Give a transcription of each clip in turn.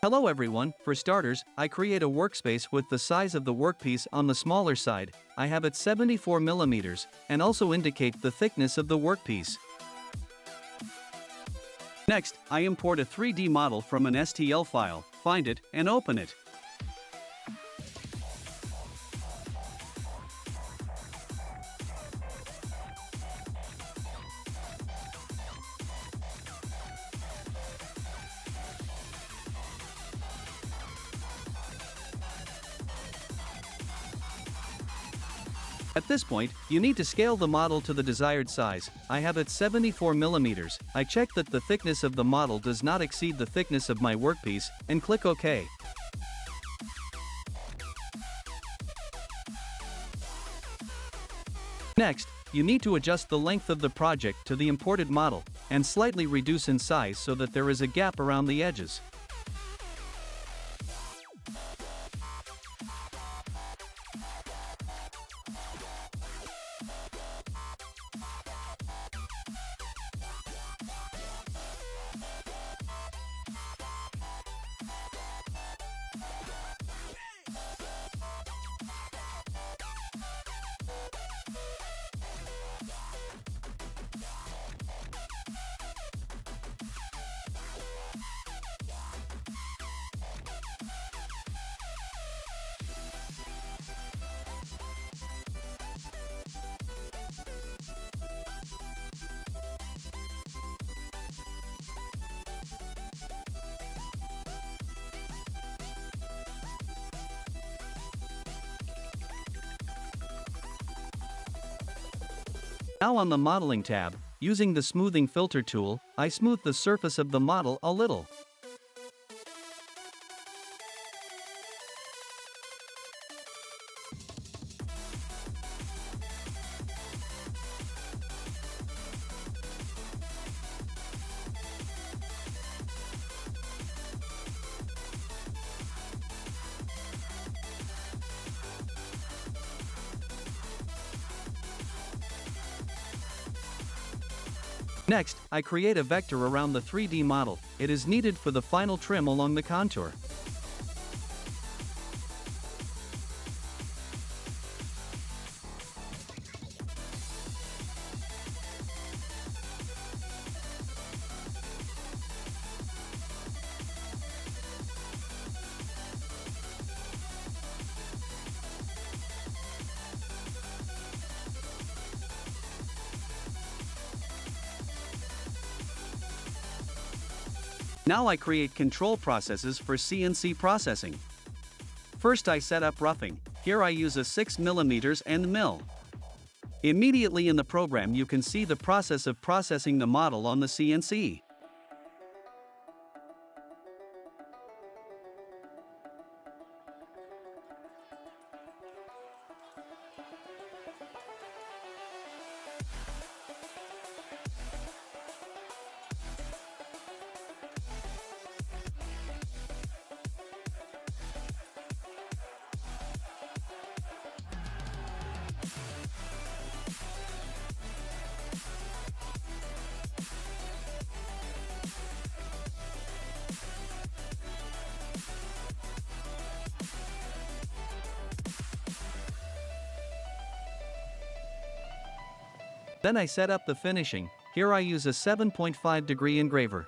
Hello everyone, for starters, I create a workspace with the size of the workpiece on the smaller side. I have it 74 mm, and also indicate the thickness of the workpiece. Next, I import a 3D model from an STL file, find it, and open it. At this point, you need to scale the model to the desired size. I have it 74 mm. I check that the thickness of the model does not exceed the thickness of my workpiece, and click OK. Next, you need to adjust the length of the project to the imported model, and slightly reduce in size so that there is a gap around the edges. Now on the Modeling tab, using the Smoothing Filter tool, I smooth the surface of the model a little. Next, I create a vector around the 3D model. It is needed for the final trim along the contour. Now I create control processes for CNC processing. First I set up roughing. Here I use a 6 mm and mill. Immediately in the program you can see the process of processing the model on the CNC. Then I set up the finishing. Here I use a 7.5 degree engraver.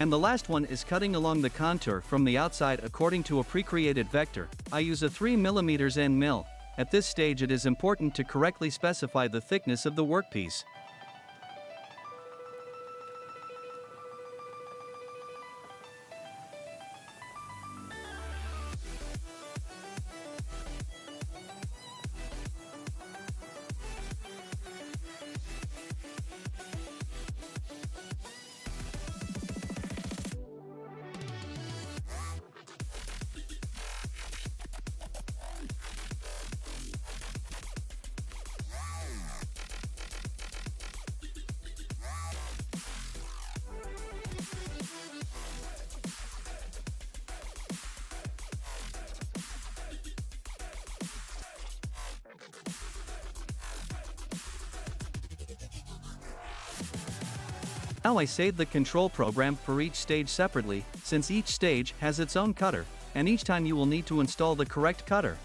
And the last one is cutting along the contour from the outside according to a pre-created vector. I use a 3 mm end mill. At this stage it is important to correctly specify the thickness of the workpiece. Now I save the control program for each stage separately, since each stage has its own cutter, and each time you will need to install the correct cutter.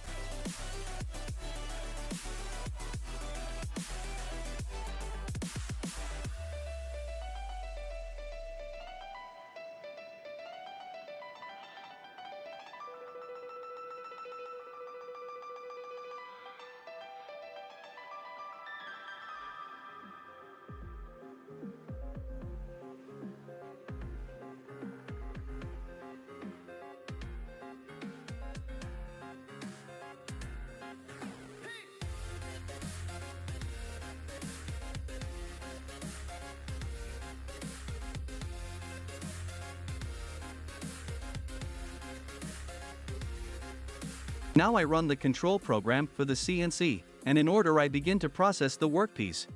Now I run the control program for the CNC, and in order I begin to process the workpiece.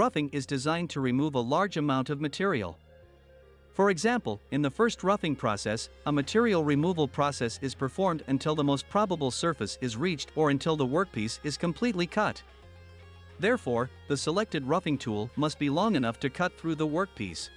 Roughing is designed to remove a large amount of material. For example, in the first roughing process, a material removal process is performed until the most probable surface is reached or until the workpiece is completely cut. Therefore, the selected roughing tool must be long enough to cut through the workpiece.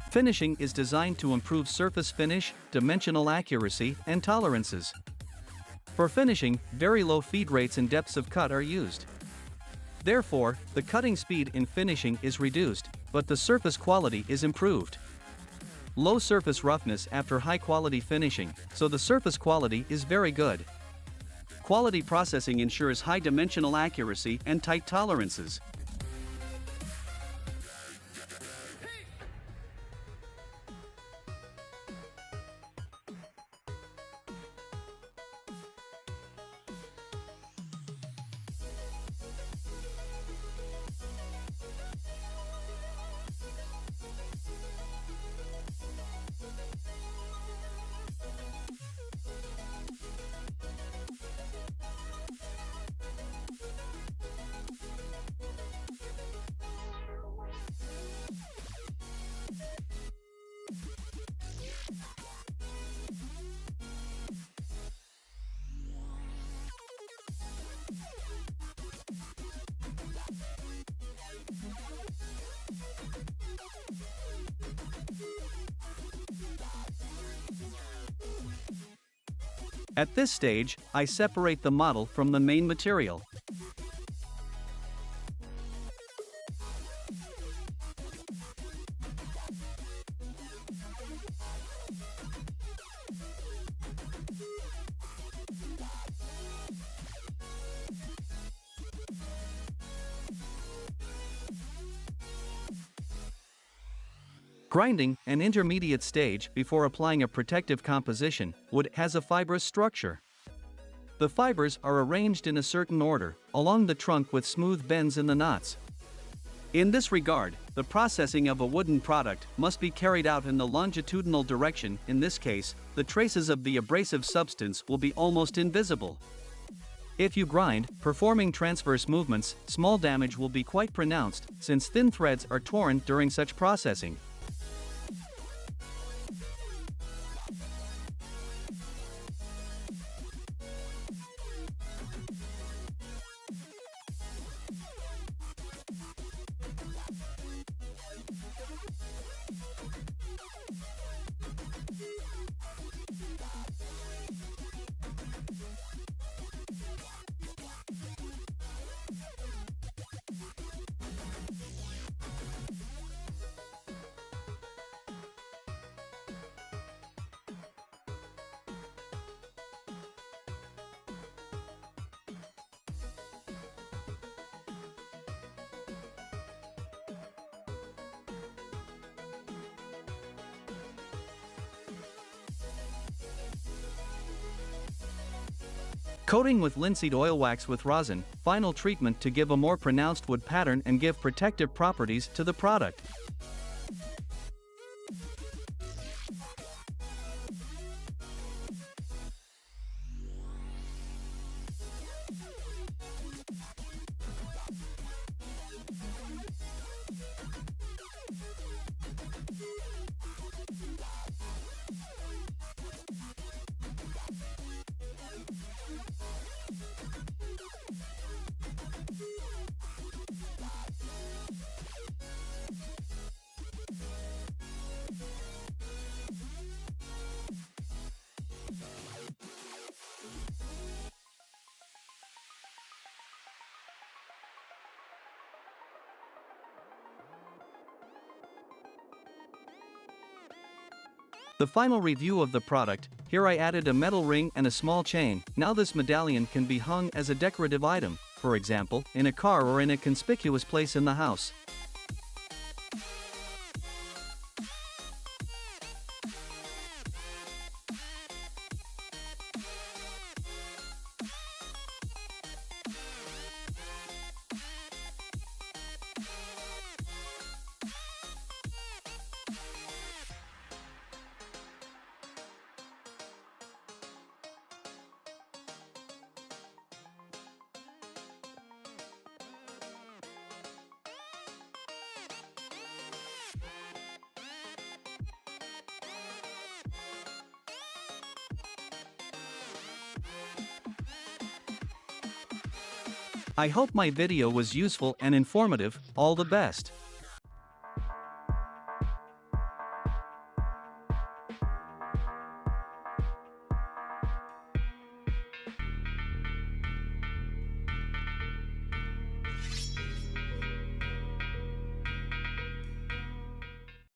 Finishing is designed to improve surface finish, dimensional accuracy, and tolerances. For finishing, very low feed rates and depths of cut are used. Therefore, the cutting speed in finishing is reduced, but the surface quality is improved. Low surface roughness after high-quality finishing, so the surface quality is very good. Quality processing ensures high dimensional accuracy and tight tolerances. At this stage, I separate the model from the main material. Grinding, an intermediate stage before applying a protective composition, wood has a fibrous structure. The fibers are arranged in a certain order, along the trunk with smooth bends in the knots. In this regard, the processing of a wooden product must be carried out in the longitudinal direction. In this case, the traces of the abrasive substance will be almost invisible. If you grind, performing transverse movements, small damage will be quite pronounced, since thin threads are torn during such processing. Coating with linseed oil wax with rosin, final treatment to give a more pronounced wood pattern and give protective properties to the product. The final review of the product, here I added a metal ring and a small chain. Now this medallion can be hung as a decorative item, for example, in a car or in a conspicuous place in the house. I hope my video was useful and informative. All the best.